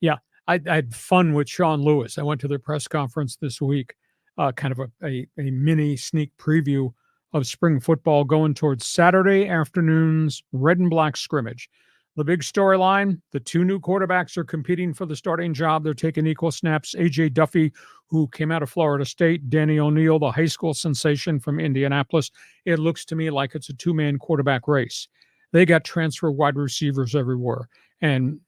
Yeah, I had fun with Sean Lewis. I went to their press conference this week, kind of a mini sneak preview of spring football going towards Saturday afternoon's red and black scrimmage. The big storyline, the two new quarterbacks are competing for the starting job. They're taking equal snaps. A.J. Duffy, who came out of Florida State, Danny O'Neal, the high school sensation from Indianapolis. It looks to me like it's a two-man quarterback race. They got transfer wide receivers everywhere. And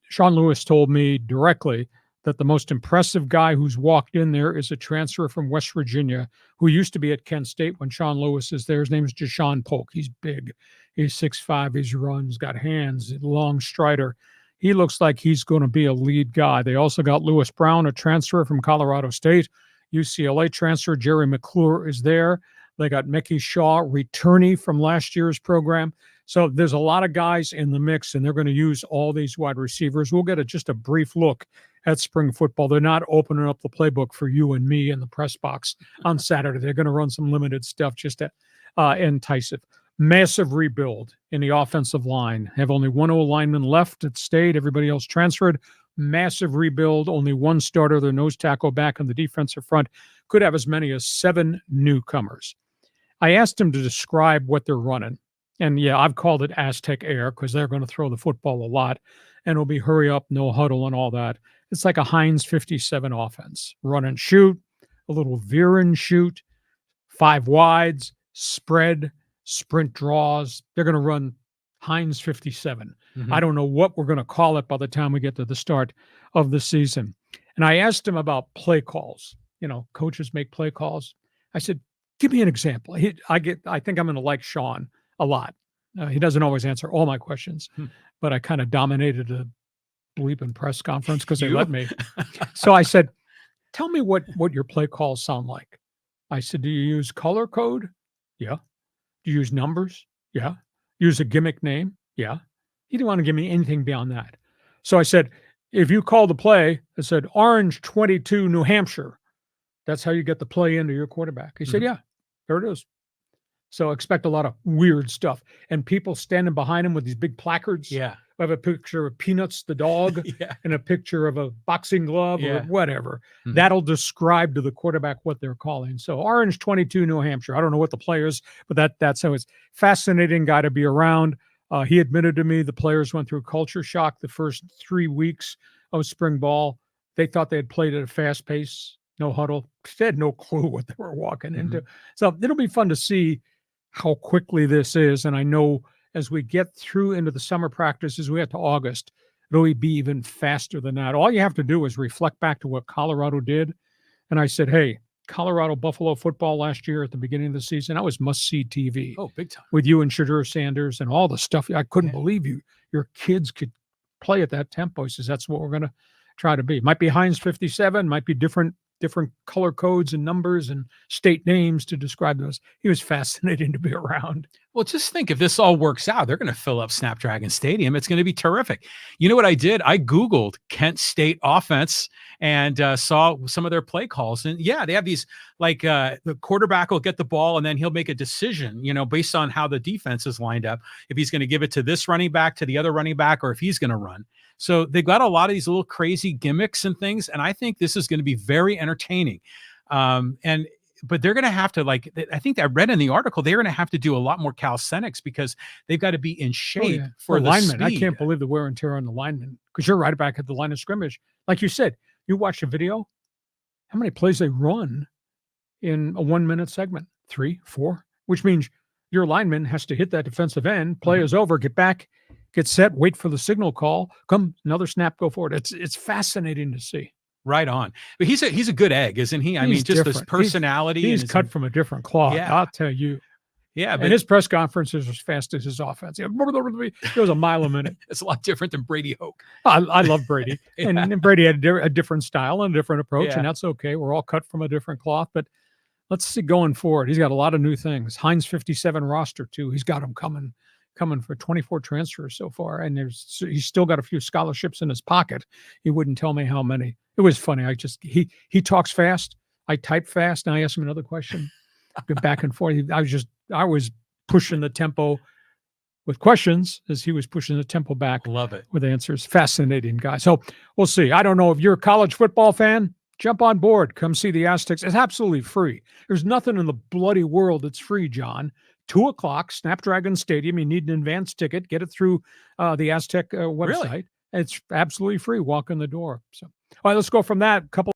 Sean Lewis told me directly that the most impressive guy who's walked in there is a transfer from West Virginia who used to be at Kent State when Sean Lewis is there. His name is Jashawn Polk. He's big. He's 6'5". He's runs, got hands, long strider. He looks like he's going to be a lead guy. They also got Lewis Brown, a transfer from Colorado State. UCLA transfer Jerry McClure is there. They got Mickey Shaw, returnee from last year's program. So there's a lot of guys in the mix, and they're going to use all these wide receivers. We'll get just a brief look at spring football. They're not opening up the playbook for you and me in the press box on Saturday. They're going to run some limited stuff just to entice it. Massive rebuild in the offensive line. Have only one O-lineman left at State. Everybody else transferred. Massive rebuild. Only one starter, their nose tackle back on the defensive front. Could have as many as 7 newcomers. I asked him to describe what they're running. And yeah, I've called it Aztec Air because they're going to throw the football a lot. And it'll be hurry up, no huddle, and all that. It's like a Heinz 57 offense. Run and shoot, a little veer and shoot, 5 wides, spread, sprint draws. They're going to run Heinz 57. Mm-hmm. I don't know what we're going to call it by the time we get to the start of the season. And I asked him about play calls. You know, coaches make play calls. I said, give me an example. I think I'm going to like Sean a lot. He doesn't always answer all my questions, but I kind of dominated a bleeping press conference because they let me. So I said, tell me what your play calls sound like. I said, do you use color code? Yeah. Do you use numbers? Yeah. Use a gimmick name? Yeah. He didn't want to give me anything beyond that. So I said, if you call the play, I said, Orange 22, New Hampshire. That's how you get the play into your quarterback. He said, yeah, there it is. So expect a lot of weird stuff. And people standing behind him with these big placards. Yeah. I have a picture of Peanuts, the dog, and a picture of a boxing glove or whatever. Mm-hmm. That'll describe to the quarterback what they're calling. So Orange 22, New Hampshire. I don't know what the players, but that's how it's fascinating guy to be around. He admitted to me the players went through culture shock the first 3 weeks of spring ball. They thought they had played at a fast pace, no huddle. They had no clue what they were walking into. So it'll be fun to see how quickly this is. And I know as we get through into the summer practices, we get to August, it'll be even faster than that. All you have to do is reflect back to what Colorado did. And I said, hey, Colorado Buffalo football last year at the beginning of the season, that was must-see TV. Oh, big time. With you and Shadur Sanders and all the stuff. I couldn't believe your kids could play at that tempo. He says, that's what we're going to try to be. Might be Heinz 57, might be different color codes and numbers and state names to describe those. He was fascinating to be around. Well, just think if this all works out, they're going to fill up Snapdragon Stadium. It's going to be terrific. You know what I did? I Googled Kent State offense and saw some of their play calls. And yeah, they have these like the quarterback will get the ball and then he'll make a decision, based on how the defense is lined up, if he's going to give it to this running back, to the other running back, or if he's going to run. So they've got a lot of these little crazy gimmicks and things. And I think this is going to be very entertaining. But they're going to have to, I think I read in the article, they're going to have to do a lot more calisthenics because they've got to be in shape for the linemen. I can't believe the wear and tear on the linemen because you're right back at the line of scrimmage. Like you said, you watch a video, how many plays they run in a 1-minute segment? 3, 4, which means your lineman has to hit that defensive end, play is over, get back, get set, wait for the signal call, come, another snap, go forward. It's fascinating to see. Right on. But he's a good egg, isn't he? I mean, just different. This personality. He's cut from a different cloth. Yeah. I'll tell you. Yeah. And his press conferences are as fast as his offense. It goes a mile a minute. It's a lot different than Brady Hoke. I love Brady. And Brady had a different style and a different approach, and that's okay. We're all cut from a different cloth. But let's see going forward. He's got a lot of new things. Heinz 57 roster, too. He's got them coming for 24 transfers so far. And he's still got a few scholarships in his pocket. He wouldn't tell me how many. It was funny. He talks fast. I type fast. And I asked him another question. Go back and forth. I was pushing the tempo with questions as he was pushing the tempo back Love it. with answers. Fascinating guy. So we'll see. I don't know if you're a college football fan. Jump on board. Come see the Aztecs. It's absolutely free. There's nothing in the bloody world that's free, John. 2:00, Snapdragon Stadium. You need an advance ticket. Get it through the Aztec website. Really? It's absolutely free. Walk in the door. So, all right, let's go from that. Couple